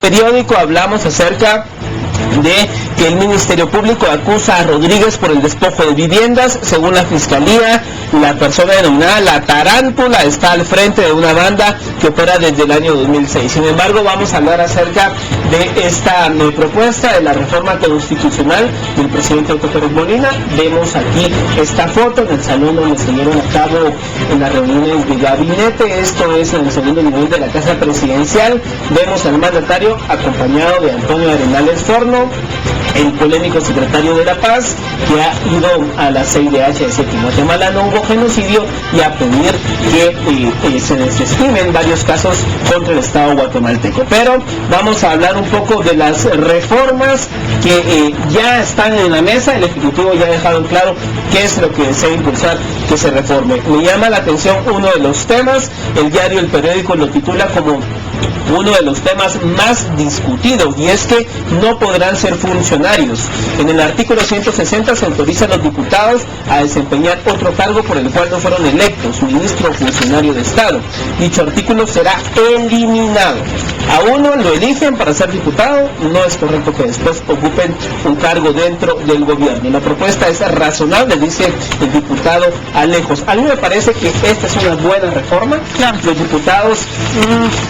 Periódico hablamos acerca de que el Ministerio Público acusa a Rodríguez por el despojo de viviendas. Según la Fiscalía, la persona denominada La Tarántula está al frente de una banda que opera desde el año 2006. Sin embargo, vamos a hablar acerca de esta propuesta de la reforma constitucional del presidente Otto Pérez Molina. Vemos aquí esta foto en el salón donde se llevan a cabo en las reuniones de gabinete. Esto es en el segundo nivel de la Casa Presidencial. Vemos al mandatario acompañado de Antonio Arenales Forno, el polémico secretario de la Paz, que ha ido a la CIDH a decir que en Guatemala no hubo genocidio y a pedir que se desestimen varios casos contra el Estado guatemalteco. Pero vamos a hablar un poco de las reformas que ya están en la mesa. El Ejecutivo ya ha dejado claro qué es lo que desea impulsar que se reforme. Me llama la atención uno de los temas. El diario El Periódico lo titula como uno de los temas más discutidos, y es que no podrán ser funcionarios. En el artículo 160 se autoriza a los diputados a desempeñar otro cargo por el cual no fueron electos, ministro o funcionario de Estado. Dicho artículo será eliminado. A uno lo eligen para ser diputado, no es correcto que después ocupen un cargo dentro del gobierno. La propuesta es razonable, dice el diputado Alejos. A mí me parece que esta es una buena reforma. Claro. Los diputados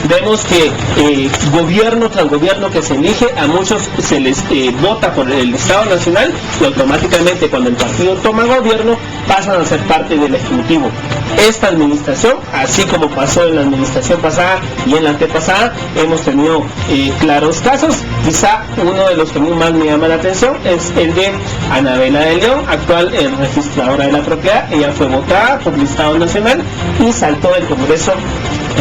vemos que gobierno tras gobierno que se elige, a muchos se les vota por el Estado Nacional y automáticamente cuando el partido toma gobierno pasan a ser parte del Ejecutivo. Esta administración, así como pasó en la administración pasada y en la antepasada, hemos tenido claros casos. Quizá uno de los que más me llama la atención es el de Anabela de León, actual registradora de la propiedad. Ella fue votada por el Estado Nacional y saltó del Congreso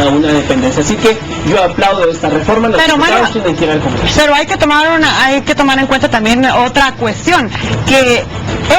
a una dependencia. Así que yo aplaudo esta reforma. Los diputados tienen que ir al Congreso. Pero hay que tomar en cuenta también otra cuestión, que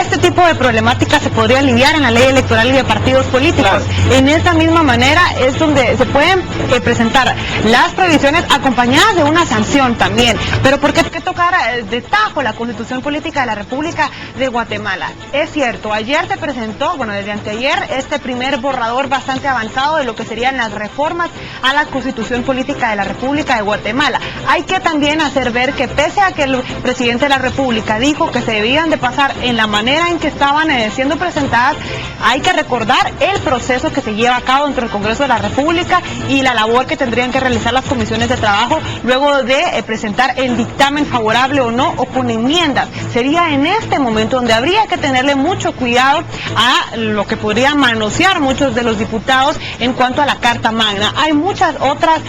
este tipo de problemáticas se podría aliviar en la ley electoral y de partidos políticos. Claro. En esa misma manera es donde se pueden presentar las previsiones acompañadas de una sanción también. Pero ¿por qué tocar de tajo la Constitución Política de la República de Guatemala? Es cierto, ayer se presentó, desde anteayer, este primer borrador bastante avanzado de lo que serían las reformas a la Constitución Política de la República de Guatemala. Hay que también hacer ver que pese a que el presidente de la República dijo que se debían de pasar en la manera en que estaban siendo presentadas, hay que recordar el proceso que se lleva a cabo dentro del Congreso de la República y la labor que tendrían que realizar las comisiones de trabajo luego de presentar el dictamen favorable o no, o con enmiendas. Sería en este momento donde habría que tenerle mucho cuidado a lo que podría manosear muchos de los diputados en cuanto a la Carta Magna. Hay muchas otras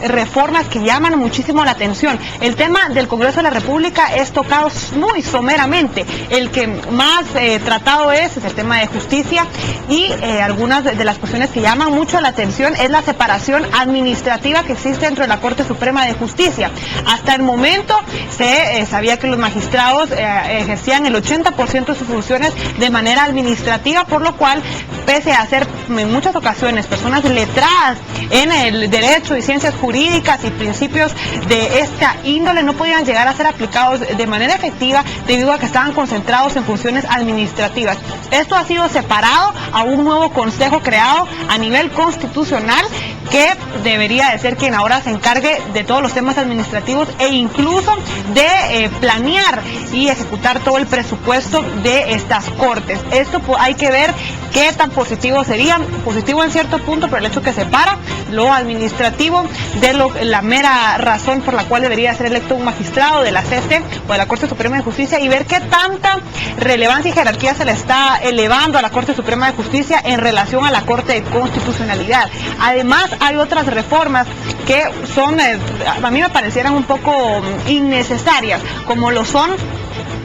reformas que llaman muchísimo la atención. El tema del Congreso de la República es tocado muy someramente. El que más tratado es el tema de justicia, y algunas de las cuestiones que llaman mucho la atención es la separación administrativa que existe dentro de la Corte Suprema de Justicia. Hasta el momento se sabía que los magistrados ejercían el 80% de sus funciones de manera administrativa, por lo cual, pese a ser en muchas ocasiones personas letradas en el derecho y ciencias jurídicas y principios de esta índole, no podían llegar a ser aplicados de manera efectiva debido a que estaban concentrados en funciones administrativas. Esto ha sido separado a un nuevo consejo creado a nivel constitucional, que debería de ser quien ahora se encargue de todos los temas administrativos e incluso de planear y ejecutar todo el presupuesto de estas cortes. Esto hay que ver qué tan positivo sería, positivo en cierto punto, pero el hecho que separa lo administrativo de la mera razón por la cual debería ser electo un magistrado de la CC o de la Corte Suprema de Justicia, y ver qué tanta relevancia y jerarquía se le está elevando a la Corte Suprema de Justicia en relación a la Corte de Constitucionalidad. Además, hay otras reformas que son, a mí me parecieran un poco innecesarias, como lo son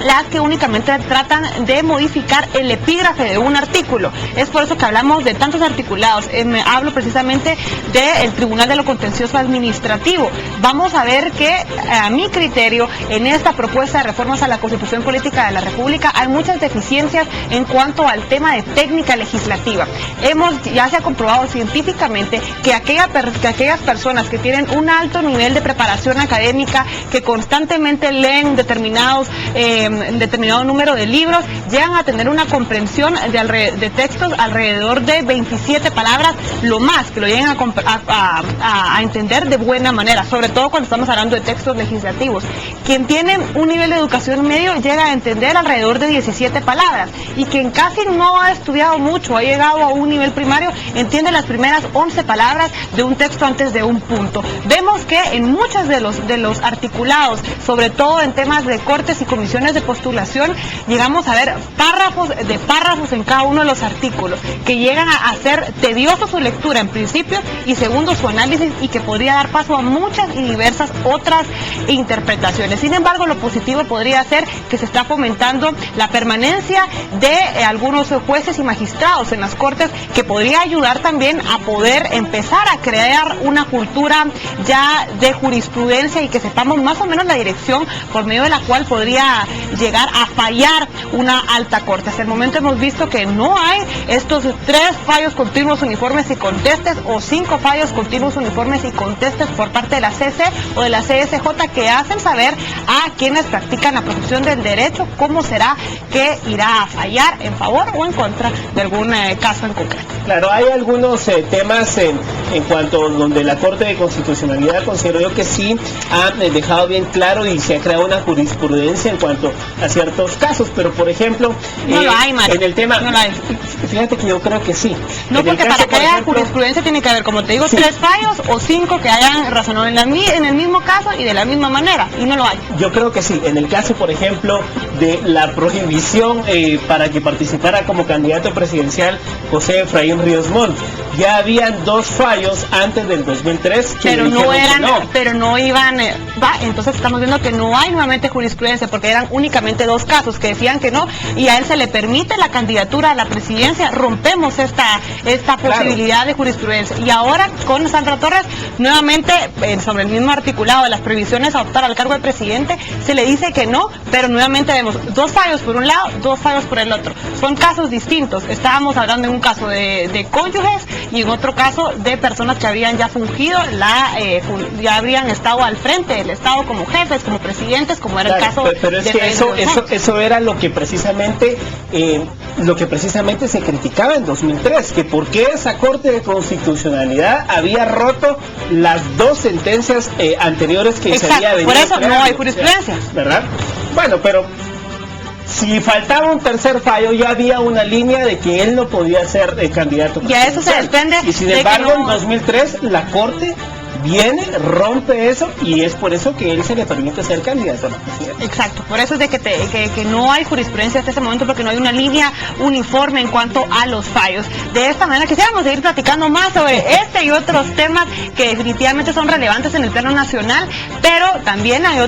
las que únicamente tratan de modificar el epígrafe de un artículo. Es por eso que hablamos de tantos articulados. Hablo precisamente del Tribunal de lo Contencioso Administrativo. Vamos a ver que, a mi criterio, en esta propuesta de reformas a la Constitución Política de la República hay muchas deficiencias en cuanto al tema de técnica legislativa. Ya se ha comprobado científicamente que aquellas personas que tienen un alto nivel de preparación académica, que constantemente leen determinados determinado número de libros, llegan a tener una comprensión de textos alrededor de 27 palabras, lo más, que lo lleguen a entender de buena manera, sobre todo cuando estamos hablando de textos legislativos. Quien tiene un nivel de educación medio llega a entender alrededor de 17 palabras, y quien casi no ha estudiado mucho, ha llegado a un nivel primario, entiende las primeras 11 palabras de un texto antes de un punto. Vemos que en muchos de los articulados, sobre todo en temas de cortes y comisiones de postulación, llegamos a ver párrafos en cada uno de los artículos, que llegan a hacer tedioso su lectura en principio, y segundo su análisis, y que podría dar paso a muchas y diversas otras interpretaciones. Sin embargo, lo positivo podría ser que se está fomentando la permanencia de algunos jueces y magistrados en las cortes, que podría ayudar también a poder empezar a crear una cultura ya de jurisprudencia, y que sepamos más o menos la dirección por medio de la cual podría llegar a fallar una alta corte. Hasta el momento hemos visto que no hay estos 3 fallos continuos, uniformes y contestes, o 5 fallos continuos, uniformes y contestes por parte de la CC o de la CSJ, que hacen saber a quienes practican la profesión del derecho cómo será que irá a fallar en favor o en contra de algún caso en concreto. Claro, hay algunos temas en cuanto donde la Corte de Constitucionalidad considero yo que sí ha dejado bien claro y se ha creado una jurisprudencia en cuanto a ciertos casos, pero por ejemplo, no lo hay, en el tema, no lo hay. Fíjate que yo creo que sí. No, porque para que haya jurisprudencia tiene que haber, como te digo, 3 fallos o 5 que hayan razonado en el mismo caso y de la misma manera, y no lo hay. Yo creo que sí. En el caso, por ejemplo, de la prohibición para que participara como candidato presidencial José Efraín Ríos Montt, ya habían 2 fallos antes del 2003 que pero no iban, entonces estamos viendo que no hay nuevamente jurisprudencia, porque eran únicamente 2 casos que decían que no, y a él se le permite la candidatura a la presidencia. Rompemos esta posibilidad de jurisprudencia, y ahora con Sandra Torres nuevamente sobre el mismo articulado de las prohibiciones a optar al cargo de presidente, se le dice que no, pero nuevamente vemos 2 fallos por un lado, 2 fallos por el otro. Son casos distintos. Estábamos hablando en un caso de cónyuges, y en otro caso de personas que habrían ya fungido ya habrían estado al frente del Estado como jefes, como presidentes, como era el caso pero es de que eso era lo que precisamente se criticaba en 2003, que por qué esa Corte de Constitucionalidad había roto las 2 sentencias anteriores que se había venido. Por eso no hay jurisprudencia, ¿verdad? Bueno, pero si faltaba un tercer fallo, ya había una línea de que él no podía ser candidato. Y a eso se desprende. Y sin embargo, en 2003 la Corte viene, rompe eso, y es por eso que él se le permite ser candidato a la presidencia. Exacto, por eso es de que no hay jurisprudencia hasta ese momento, porque no hay una línea uniforme en cuanto a los fallos. De esta manera quisiéramos seguir platicando más sobre este y otros temas que definitivamente son relevantes en el plano nacional, pero también hay otros